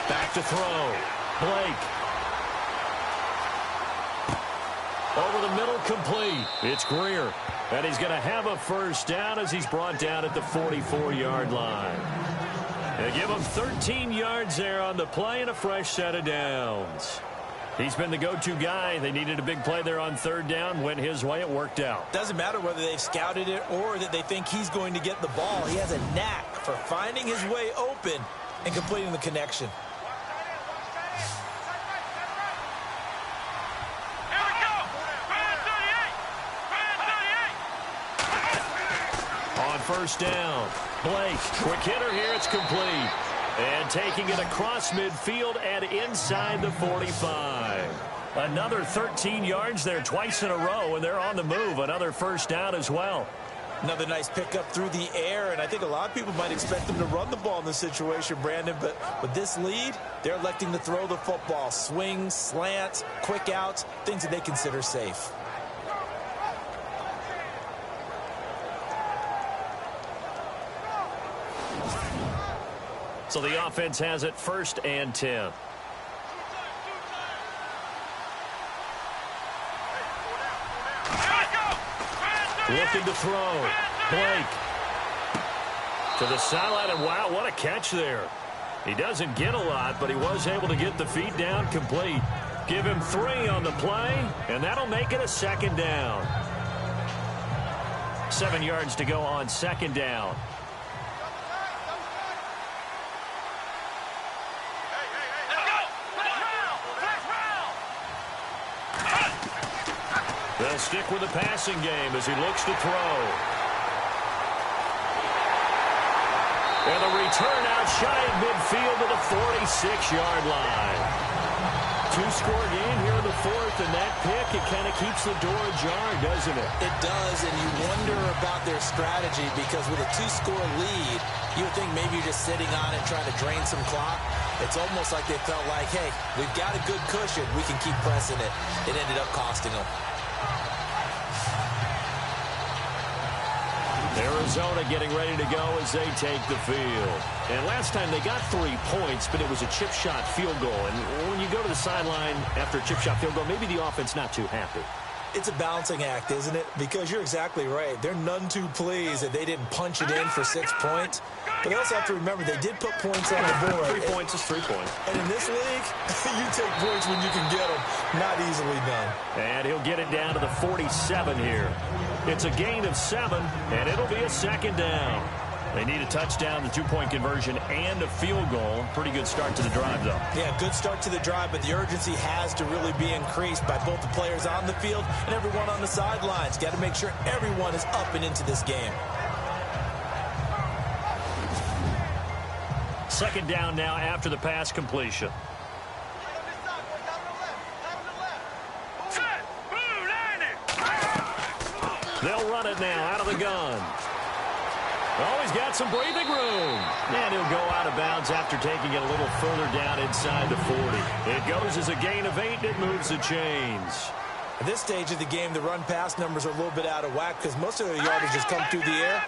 Back to throw. Blake. Over the middle, complete. It's Greer. And he's going to have a first down as he's brought down at the 44-yard line. They give him 13 yards there on the play and a fresh set of downs. He's been the go-to guy. They needed a big play there on third down. Went his way. It worked out. Doesn't matter whether they've scouted it or that they think he's going to get the ball. He has a knack for finding his way open and completing the connection. first down. Blake, quick hitter here. It's complete. And taking it across midfield and inside the 45. Another 13 yards there twice in a row, and they're on the move. Another first down as well. Another nice pickup through the air, and I think a lot of people might expect them to run the ball in this situation, Brandon, but with this lead, they're electing to throw the football. Swings, slants, quick outs, things that they consider safe. So the offense has it 1st and 10. Looking to throw. Blake. To the sideline, and wow, what a catch there. He doesn't get a lot, but he was able to get the feet down complete. Give him 3 on the play, and that'll make it a 2nd down. 7 yards to go on 2nd down. They'll stick with the passing game as he looks to throw. And the return out shy of midfield to the 46-yard line. 2-score game here in the 4th, and that pick, it kind of keeps the door ajar, doesn't it? It does, and you wonder about their strategy because with a 2-score lead, you would think maybe you're just sitting on it trying to drain some clock. It's almost like they felt like, hey, we've got a good cushion. We can keep pressing it. It ended up costing them. Arizona getting ready to go as they take the field. And last time they got 3 points, but it was a chip shot field goal. And when you go to the sideline after a chip shot field goal, maybe the offense not too happy. It's a balancing act, isn't it? Because you're exactly right. They're none too pleased that they didn't punch it in for 6 points. But they also have to remember they did put points on the board. 3 points is 3 points. And in this league, you take points when you can get them. Not easily done. And he'll get it down to the 47 here. It's a gain of 7, and it'll be a 2nd down. They need a touchdown, the 2-point conversion, and a field goal. Pretty good start to the drive, though. Yeah, good start to the drive, but the urgency has to really be increased by both the players on the field and everyone on the sidelines. Got to make sure everyone is up and into this game. 2nd down now after the pass completion. They'll run it now out of the gun. Oh, he's got some breathing room. And he'll go out of bounds after taking it a little further down inside the 40. It goes as a gain of 8, and it moves the chains. At this stage of the game, the run-pass numbers are a little bit out of whack because most of their yardage has come through the air.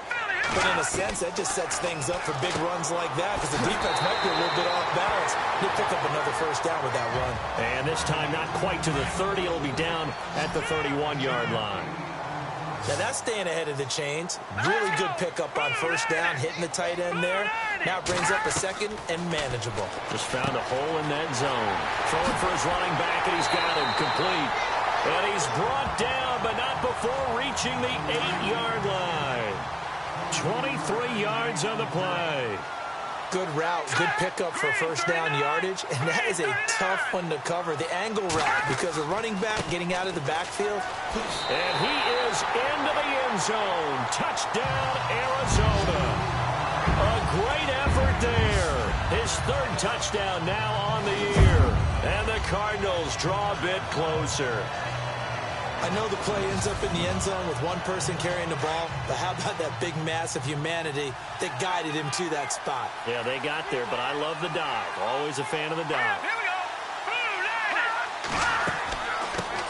But in a sense, that just sets things up for big runs like that because the defense might be a little bit off balance. They pick up another first down with that run. And this time not quite to the 30. It'll be down at the 31-yard line. Now that's staying ahead of the chains. Really good pickup on first down, hitting the tight end there. Now it brings up a 2nd and manageable. Just found a hole in that zone. Throwing for his running back, and he's got him complete. And he's brought down, but not before reaching the 8-yard line. 23 yards on the play. Good route, good pickup for first down yardage, and that is a tough one to cover. The angle route, because the running back getting out of the backfield. And he is into the end zone. Touchdown, Arizona. A great effort there. His 3rd touchdown now on the year. And the Cardinals draw a bit closer. I know the play ends up in the end zone with one person carrying the ball, but how about that big mass of humanity that guided him to that spot? Yeah, they got there, but I love the dive. Always a fan of the dive. Here we go.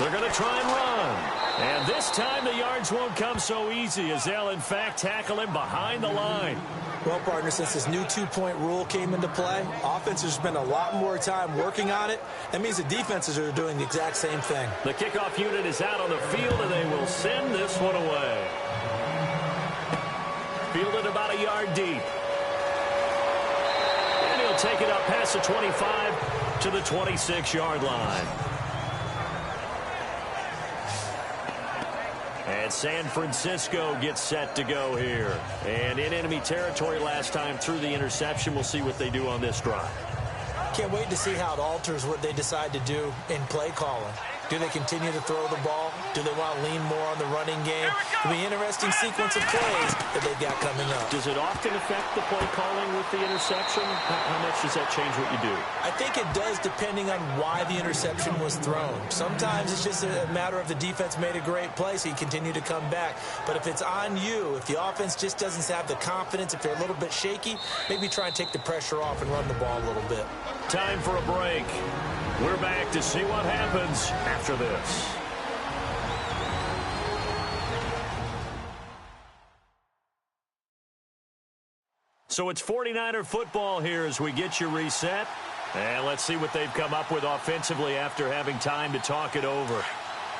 They're going to try and run. And this time the yards won't come so easy as they'll, in fact, tackle him behind the line. Well, partner, since this new 2-point rule came into play, offenses spend a lot more time working on it. That means the defenses are doing the exact same thing. The kickoff unit is out on the field, and they will send this one away. Fielded about a yard deep. And he'll take it up past the 25 to the 26-yard line. And San Francisco gets set to go here. And in enemy territory last time through the interception. We'll see what they do on this drive. Can't wait to see how it alters what they decide to do in play calling. Do they continue to throw the ball? Do they want to lean more on the running game? It'll be an interesting sequence of plays that they've got coming up. Does it often affect the play calling with the interception? How much does that change what you do? I think it does, depending on why the interception was thrown. Sometimes it's just a matter of the defense made a great play, so you continue to come back. But if it's on you, if the offense just doesn't have the confidence, if they're a little bit shaky, maybe try and take the pressure off and run the ball a little bit. Time for a break. We're back to see what happens after this. So it's 49er football here as we get you reset. And let's see what they've come up with offensively after having time to talk it over.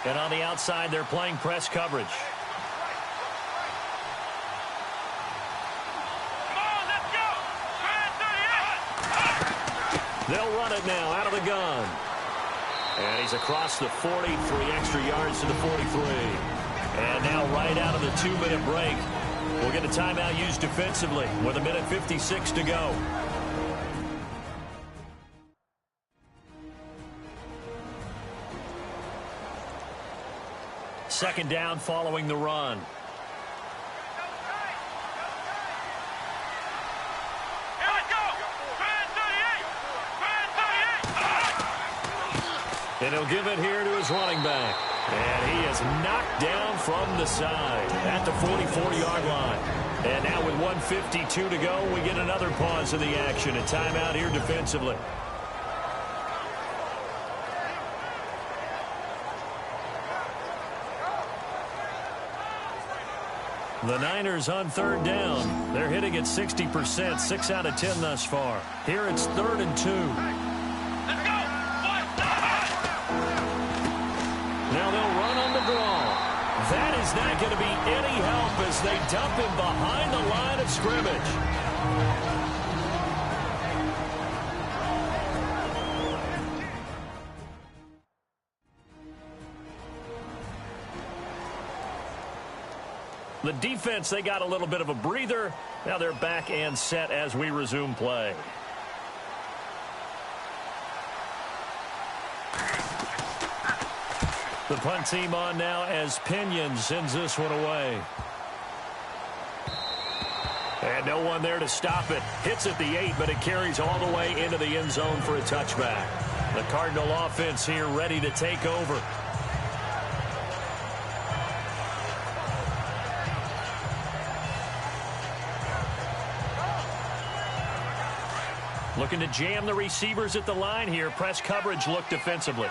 And on the outside, they're playing press coverage. Come on, let's go. They'll run it now out of the gun. And he's across the 40, 3 extra yards to the 43. And now right out of the 2-minute break, we'll get a timeout used defensively with 1:56 to go. Second down following the run. Here we go. And he'll give it here to his running back. And he is knocked down from the side at the 44-yard line. And now with 1:52 to go, we get another pause in the action. A timeout here defensively. The Niners on third down. They're hitting at 60%, 6 out of 10 thus far. Here it's 3rd and 2. Let's go. Now they'll run on the draw. That is not going to be any help as they dump him behind the line of scrimmage. The defense, they got a little bit of a breather. Now they're back and set as we resume play. The punt team on now as Pinion sends this one away. And no one there to stop it. Hits at the 8, but it carries all the way into the end zone for a touchback. The Cardinal offense here ready to take over. Looking to jam the receivers at the line here. Press coverage look defensively.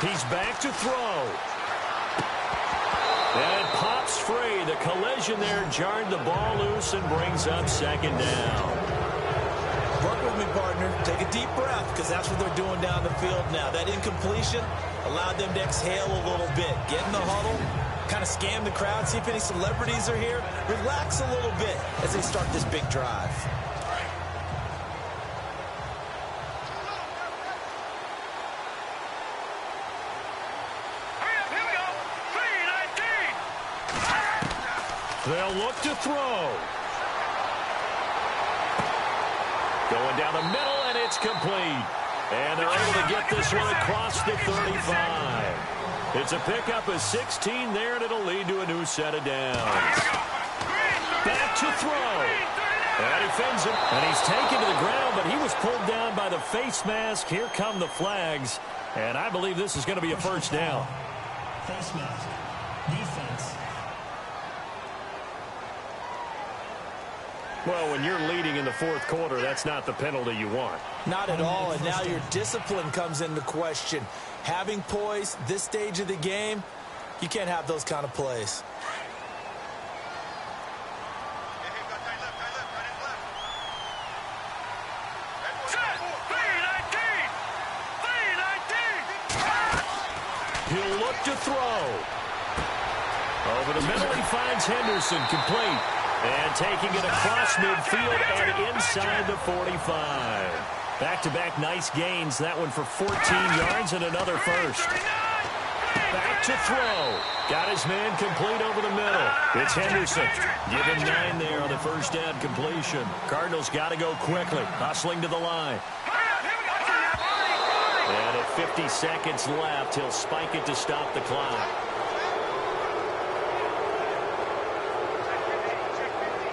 He's back to throw. And it pops free. The collision there jarred the ball loose and brings up second down. Work with me, partner. Take a deep breath because that's what they're doing down the field now. That incompletion allowed them to exhale a little bit. Get in the huddle, kind of scan the crowd, see if any celebrities are here. Relax a little bit as they start this big drive. They'll look to throw. Going down the middle, and it's complete. And they're able to get this one across the 35. It's a pickup of 16 there, and it'll lead to a new set of downs. Back to throw. And he fins it. And he's taken to the ground, but he was pulled down by the face mask. Here come the flags. And I believe this is going to be a first down. Face mask. Defense. Well, when you're leading in the fourth quarter, that's not the penalty you want. Not at all, and now your discipline comes into question. Having poise this stage of the game, you can't have those kind of plays. He'll look to throw. Over the middle, he finds Henderson complete. And taking it across midfield and inside the 45. Back-to-back nice gains. That one for 14 yards and another first. Back to throw. Got his man complete over the middle. It's Henderson. Give him 9 there on the first down completion. Cardinals got to go quickly. Hustling to the line. 50 seconds left. He'll spike it to stop the clock.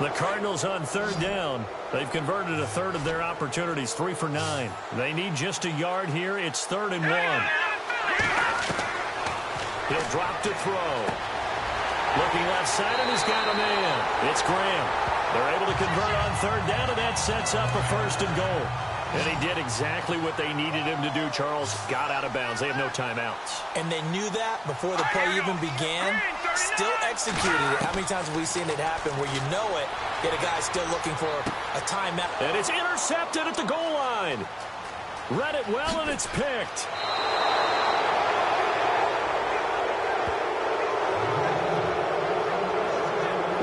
The Cardinals on third down. They've converted a third of their opportunities, 3 for 9. They need just a yard here. It's 3rd and 1. He'll drop to throw. Looking left side, and he's got a man. It's Graham. They're able to convert on third down, and that sets up a 1st and goal. And he did exactly what they needed him to do, Charles. Got out of bounds. They have no timeouts. And they knew that before the play even began. Still executed it. How many times have we seen it happen where you know it, yet a guy still looking for a timeout? And it's intercepted at the goal line. Read it well, and it's picked.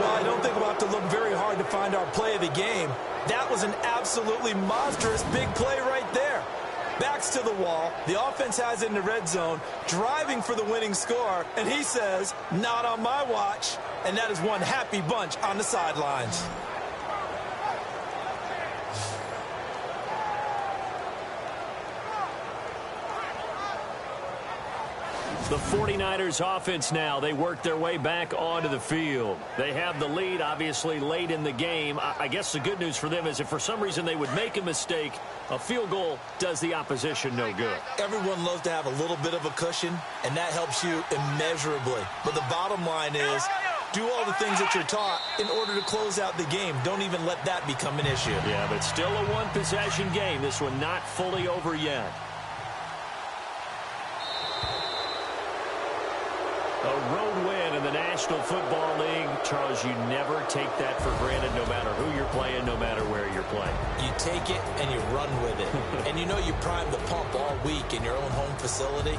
Well, I don't think we'll have to look very hard to find our play of the game. That was an absolutely monstrous big play right there. Backs to the wall. The offense has it in the red zone, driving for the winning score, and he says, not on my watch. And that is one happy bunch on the sidelines. The 49ers offense now, they work their way back onto the field. They have the lead, obviously, late in the game. I guess the good news for them is if for some reason they would make a mistake, a field goal does the opposition no good. Everyone loves to have a little bit of a cushion, and that helps you immeasurably. But the bottom line is, do all the things that you're taught in order to close out the game. Don't even let that become an issue. Yeah, but still a one-possession game. This one not fully over yet. A road win in the National Football League. Charles, you never take that for granted no matter who you're playing, no matter where you're playing. You take it and you run with it. And you know you prime the pump all week in your own home facility.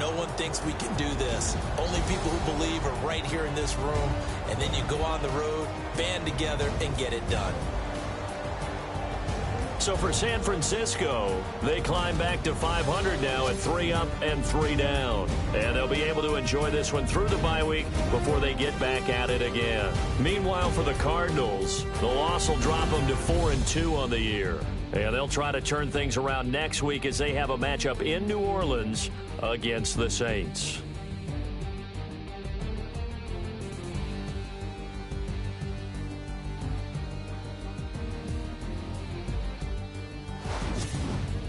No one thinks we can do this. Only people who believe are right here in this room. And then you go on the road, band together, and get it done. So for San Francisco, they climb back to 500 now at 3 up and 3 down. And they'll be able to enjoy this one through the bye week before they get back at it again. Meanwhile, for the Cardinals, the loss will drop them to 4-2 on the year. And they'll try to turn things around next week as they have a matchup in New Orleans against the Saints.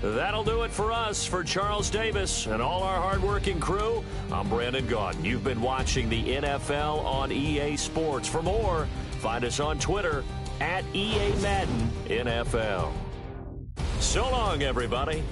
That'll do it for us. For Charles Davis and all our hardworking crew, I'm Brandon Gaudin. You've been watching the NFL on EA Sports. For more, find us on Twitter @EA Madden NFL. So long, everybody.